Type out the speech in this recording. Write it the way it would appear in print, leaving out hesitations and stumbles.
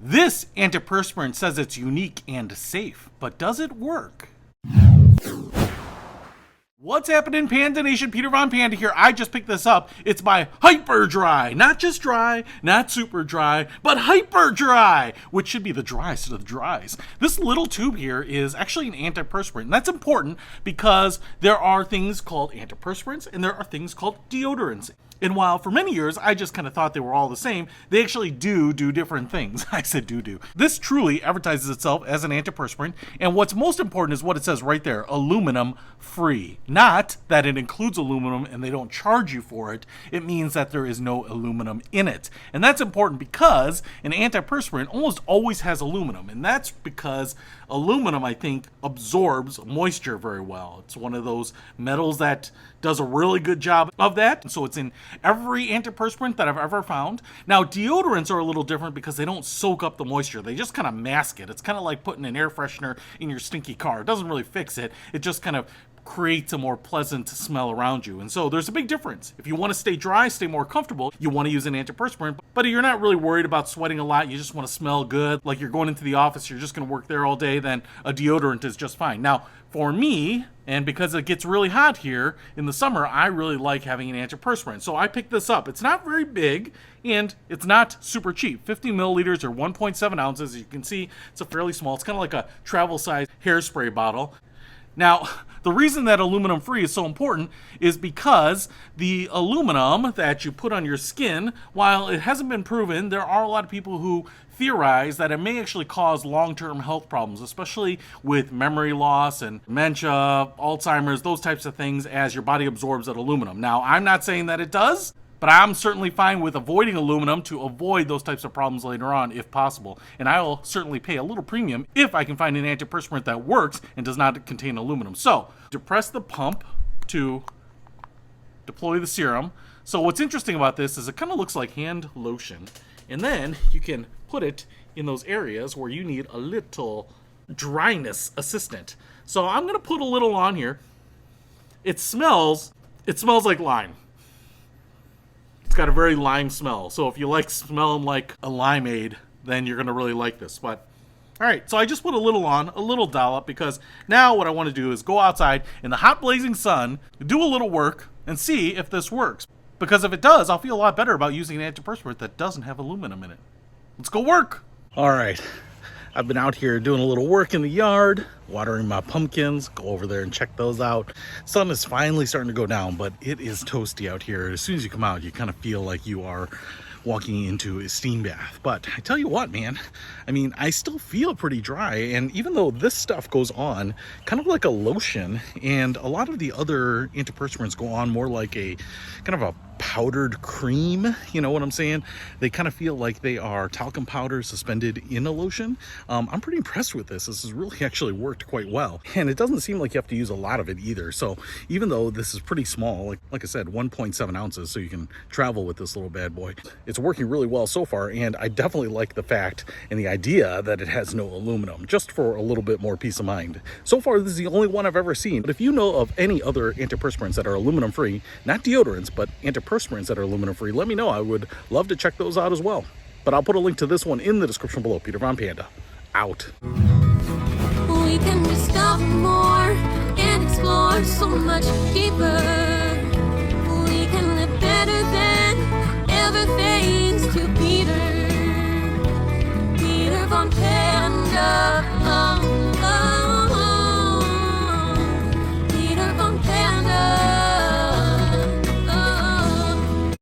This antiperspirant says it's unique and safe, but does it work? What's happening, Panda Nation? Peter Von Panda here. I just picked this up. It's by HyperDri. Not just dry, not super dry, but HyperDri, which should be the driest of the dries. This little tube here is actually an antiperspirant. And that's important because there are things called antiperspirants and there are things called deodorants. And while for many years I just kind of thought they were all the same, they actually do different things. I said do. This truly advertises itself as an antiperspirant, and what's most important is what it says right there, aluminum free. Not that it includes aluminum and they don't charge you for it. It means that there is no aluminum in it. And that's important because an antiperspirant almost always has aluminum, and that's because aluminum, I think, absorbs moisture very well. It's one of those metals that does a really good job of that. So it's in every antiperspirant that I've ever found. Now, deodorants are a little different because they don't soak up the moisture. They just kind of mask it. It's kind of like putting an air freshener in your stinky car. It doesn't really fix it. It just kind of creates a more pleasant smell around you. And so there's a big difference. If you want to stay dry, stay more comfortable, you want to use an antiperspirant. But if you're not really worried about sweating a lot, you just want to smell good, like you're going into the office, you're just going to work there all day, then a deodorant is just fine. Now, for me, and because it gets really hot here in the summer, I really like having an antiperspirant. So I picked this up. It's not very big and it's not super cheap. 50 milliliters or 1.7 ounces. As you can see, it's a fairly small. It's kind of like a travel size hairspray bottle. Now, the reason that aluminum free is so important is because the aluminum that you put on your skin, while it hasn't been proven, there are a lot of people who theorize that it may actually cause long-term health problems, especially with memory loss and dementia, Alzheimer's, those types of things as your body absorbs that aluminum. Now, I'm not saying that it does, but I'm certainly fine with avoiding aluminum to avoid those types of problems later on if possible. And I will certainly pay a little premium if I can find an antiperspirant that works and does not contain aluminum. So, depress the pump to deploy the serum. So what's interesting about this is it kind of looks like hand lotion. And then you can put it in those areas where you need a little dryness assistant. So I'm going to put a little on here. It smells like lime. It's got a very lime smell. So if you like smelling like a limeade, then you're going to really like this. But all right, so I just put a little on, a little dollop, because now what I want to do is go outside in the hot blazing sun, do a little work, and see if this works. Because if it does, I'll feel a lot better about using an antiperspirant that doesn't have aluminum in it. Let's go work. All right, I've been out here doing a little work in the yard, watering my pumpkins. Go over there and check those out. Sun is finally starting to go down, but it is toasty out here. As soon as you come out, you kind of feel like you are walking into a steam bath. But I tell you what, man, I mean, I still feel pretty dry. And even though this stuff goes on kind of like a lotion, and a lot of the other antiperspirants go on more like a kind of a powdered cream, you know what I'm saying? They kind of feel like they are talcum powder suspended in a lotion. I'm pretty impressed with this. This has really actually worked quite well. And it doesn't seem like you have to use a lot of it either. So even though this is pretty small, like I said, 1.7 ounces, so you can travel with this little bad boy, it's working really well so far. And I definitely like the fact and the idea that it has no aluminum, just for a little bit more peace of mind. So far, this is the only one I've ever seen. But if you know of any other antiperspirants that are aluminum free, not deodorants, but antiperspirants that are aluminum free, let me know. I would love to check those out as well. But I'll put a link to this one in the description below. Peter Von Panda, out. We can discover more and explore so much deeper. We can live better than ever face.